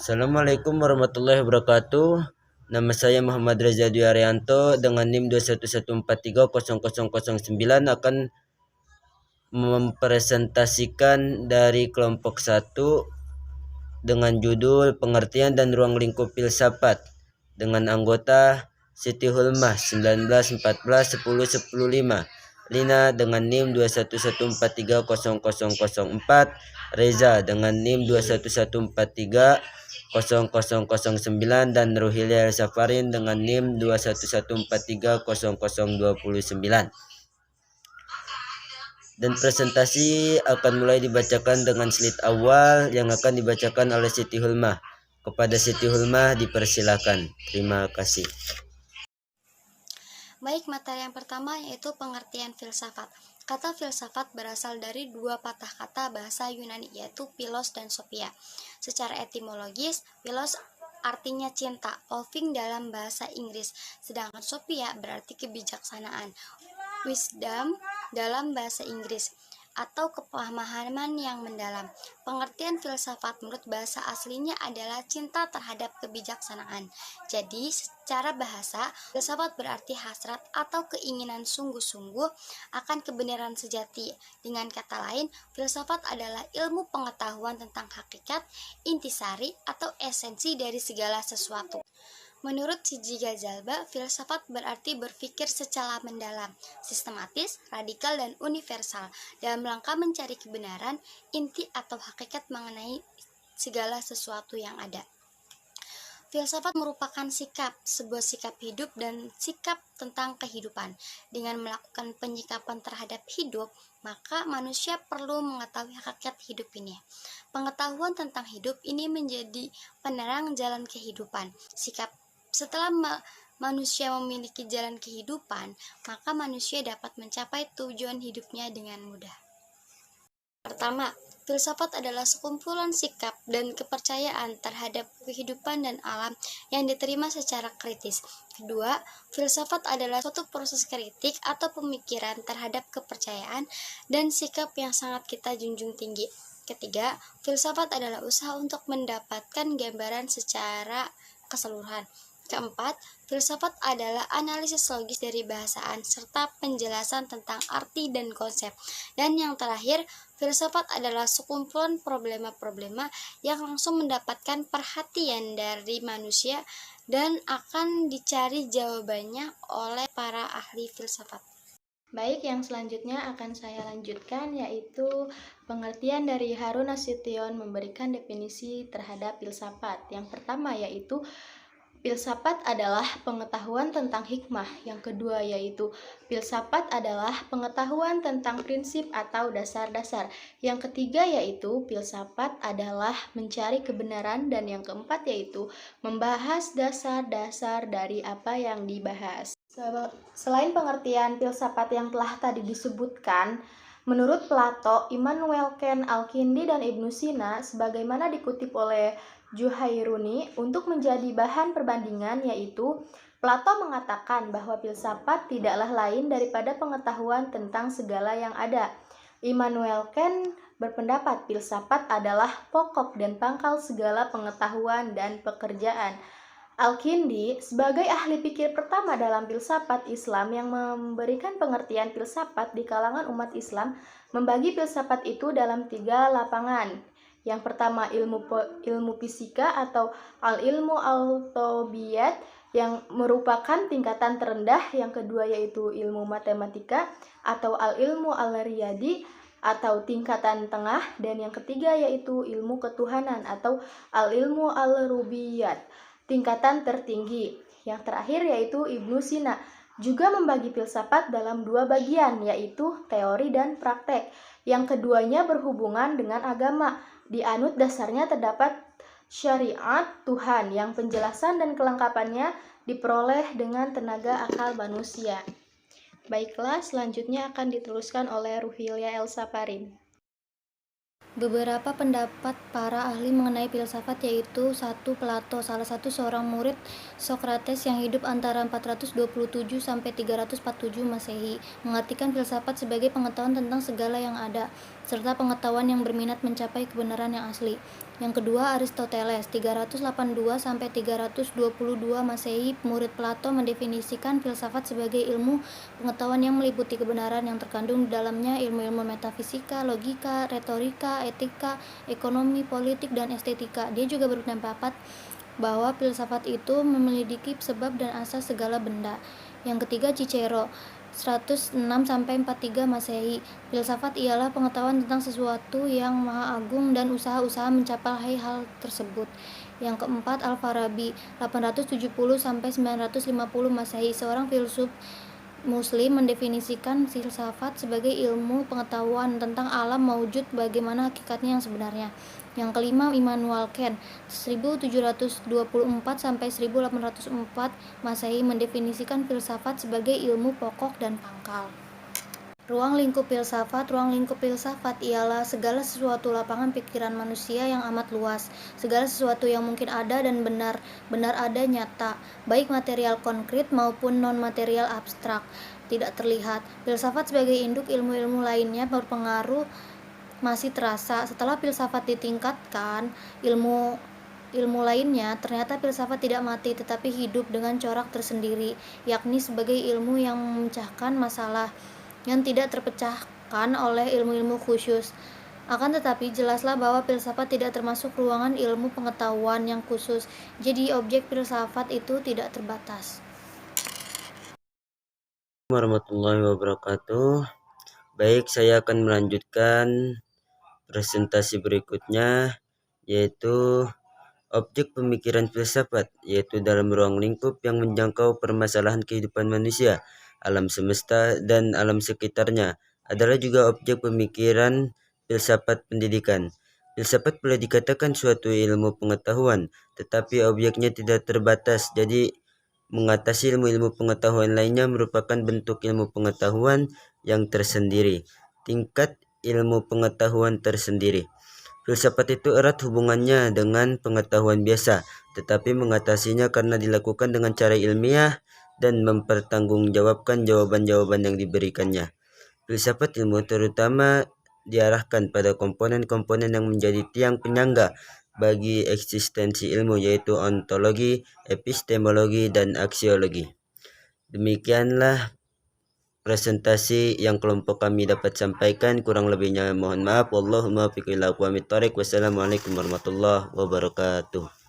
Assalamualaikum warahmatullahi wabarakatuh. Nama saya Muhammad Reza Dwi Arianto dengan NIM 211430009 akan mempresentasikan dari kelompok 1 dengan judul pengertian dan ruang lingkup filsafat dengan anggota Siti Hulmah 19 14 10 10 5, Lina dengan NIM 211430004, Reza dengan NIM 211430009 dan Ruhilia Safarin dengan NIM 211430029. Dan presentasi akan mulai dibacakan dengan slide awal yang akan dibacakan oleh Siti Hulmah. Kepada Siti Hulmah dipersilakan. Terima kasih. Baik, materi yang pertama yaitu pengertian filsafat. Kata filsafat berasal dari dua patah kata bahasa Yunani yaitu philos dan sophia. Secara etimologis, philos artinya cinta, loving dalam bahasa Inggris, sedangkan sophia berarti kebijaksanaan, wisdom dalam bahasa Inggris, atau kepemahaman yang mendalam. Pengertian filsafat menurut bahasa aslinya adalah cinta terhadap kebijaksanaan. Jadi, secara bahasa, filsafat berarti hasrat atau keinginan sungguh-sungguh akan kebenaran sejati. Dengan kata lain, filsafat adalah ilmu pengetahuan tentang hakikat, intisari, atau esensi dari segala sesuatu. Menurut Siji Gazalba, filsafat berarti berpikir secara mendalam, sistematis, radikal, dan universal dalam rangka mencari kebenaran, inti atau hakikat mengenai segala sesuatu yang ada. Filsafat merupakan sikap, sebuah sikap hidup dan sikap tentang kehidupan. Dengan melakukan penyikapan terhadap hidup, maka manusia perlu mengetahui hakikat hidup ini. Pengetahuan tentang hidup ini menjadi penerang jalan kehidupan. Setelah manusia memiliki jalan kehidupan, maka manusia dapat mencapai tujuan hidupnya dengan mudah. Pertama, filsafat adalah sekumpulan sikap dan kepercayaan terhadap kehidupan dan alam yang diterima secara kritis. Kedua, filsafat adalah suatu proses kritik atau pemikiran terhadap kepercayaan dan sikap yang sangat kita junjung tinggi. Ketiga, filsafat adalah usaha untuk mendapatkan gambaran secara keseluruhan. Keempat, filsafat adalah analisis logis dari bahasaan serta penjelasan tentang arti dan konsep. Dan yang terakhir, filsafat adalah sekumpulan problema-problema yang langsung mendapatkan perhatian dari manusia dan akan dicari jawabannya oleh para ahli filsafat. Baik, yang selanjutnya akan saya lanjutkan yaitu pengertian dari Harun Nasution memberikan definisi terhadap filsafat. Yang pertama yaitu filsafat adalah pengetahuan tentang hikmah. Yang kedua yaitu filsafat adalah pengetahuan tentang prinsip atau dasar-dasar. Yang ketiga yaitu filsafat adalah mencari kebenaran. Dan yang keempat yaitu membahas dasar-dasar dari apa yang dibahas. Selain pengertian filsafat yang telah tadi disebutkan, menurut Plato, Immanuel Kant, Al-Kindi, dan Ibnu Sina, sebagaimana dikutip oleh Juhairuni, untuk menjadi bahan perbandingan yaitu Plato mengatakan bahwa filsafat tidaklah lain daripada pengetahuan tentang segala yang ada. Immanuel Kant berpendapat filsafat adalah pokok dan pangkal segala pengetahuan dan pekerjaan. Al-Kindi sebagai ahli pikir pertama dalam filsafat Islam yang memberikan pengertian filsafat di kalangan umat Islam membagi filsafat itu dalam 3 lapangan. Yang pertama ilmu fisika atau al-ilmu al-tabiat yang merupakan tingkatan terendah. Yang kedua yaitu ilmu matematika atau al-ilmu al-riyadi atau tingkatan tengah. Dan yang ketiga yaitu ilmu ketuhanan atau al-ilmu al-rububiyat, tingkatan tertinggi. Yang terakhir yaitu Ibnu Sina juga membagi filsafat dalam 2 bagian yaitu teori dan praktek. Yang keduanya berhubungan dengan agama. Di anut dasarnya terdapat syariat Tuhan yang penjelasan dan kelengkapannya diperoleh dengan tenaga akal manusia. Baiklah, selanjutnya akan diteruskan oleh Ruhilia Elsafarin. Beberapa pendapat para ahli mengenai filsafat yaitu 1. Plato, salah satu seorang murid Sokrates yang hidup antara 427 sampai 347 Masehi, mengartikan filsafat sebagai pengetahuan tentang segala yang ada serta pengetahuan yang berminat mencapai kebenaran yang asli. Yang kedua, Aristoteles 382 sampai 322 Masehi, murid Plato, mendefinisikan filsafat sebagai ilmu pengetahuan yang meliputi kebenaran yang terkandung di dalamnya, ilmu-ilmu metafisika, logika, retorika, etika, ekonomi, politik, dan estetika. Dia juga berpendapat bahwa filsafat itu menyelidiki sebab dan asas segala benda. Yang ketiga, Cicero 106-43 Masehi. Filsafat ialah pengetahuan tentang sesuatu yang maha agung dan usaha-usaha mencapai hal tersebut. Yang keempat, Al-Farabi 870-950 Masehi. Seorang filsuf Muslim mendefinisikan filsafat sebagai ilmu pengetahuan tentang alam maujud, bagaimana hakikatnya yang sebenarnya. Yang kelima, Immanuel Kant 1724-1804 Masehi, mendefinisikan filsafat sebagai ilmu pokok dan pangkal. Ruang lingkup filsafat. Ruang lingkup filsafat ialah segala sesuatu lapangan pikiran manusia yang amat luas. Segala sesuatu yang mungkin ada dan benar ada, nyata, baik material konkret maupun non-material abstrak, tidak terlihat. Filsafat sebagai induk ilmu-ilmu lainnya berpengaruh masih terasa. Setelah filsafat ditingkatkan ilmu lainnya, ternyata filsafat tidak mati tetapi hidup dengan corak tersendiri, yakni sebagai ilmu yang memecahkan masalah yang tidak terpecahkan oleh ilmu-ilmu khusus. Akan tetapi, jelaslah bahwa filsafat tidak termasuk ruangan ilmu pengetahuan yang khusus, jadi objek filsafat itu tidak terbatas. Warahmatullahi wabarakatuh. Baik, saya akan melanjutkan presentasi berikutnya, yaitu objek pemikiran filsafat, yaitu dalam ruang lingkup yang menjangkau permasalahan kehidupan manusia, alam semesta, dan alam sekitarnya, adalah juga objek pemikiran filsafat pendidikan. Filsafat boleh dikatakan suatu ilmu pengetahuan, tetapi objeknya tidak terbatas, jadi mengatasi ilmu-ilmu pengetahuan lainnya merupakan bentuk ilmu pengetahuan yang tersendiri, tingkat ilmu pengetahuan tersendiri. Filsafat itu erat hubungannya dengan pengetahuan biasa, tetapi mengatasinya karena dilakukan dengan cara ilmiah dan mempertanggungjawabkan jawaban-jawaban yang diberikannya. Filsafat ilmu terutama diarahkan pada komponen-komponen yang menjadi tiang penyangga bagi eksistensi ilmu, yaitu ontologi, epistemologi, dan aksiologi. Demikianlah presentasi yang kelompok kami dapat sampaikan, kurang lebihnya mohon maaf. Wallahumma muwaffiq ila aqwamit thoriq. Wassalamualaikum warahmatullahi wabarakatuh.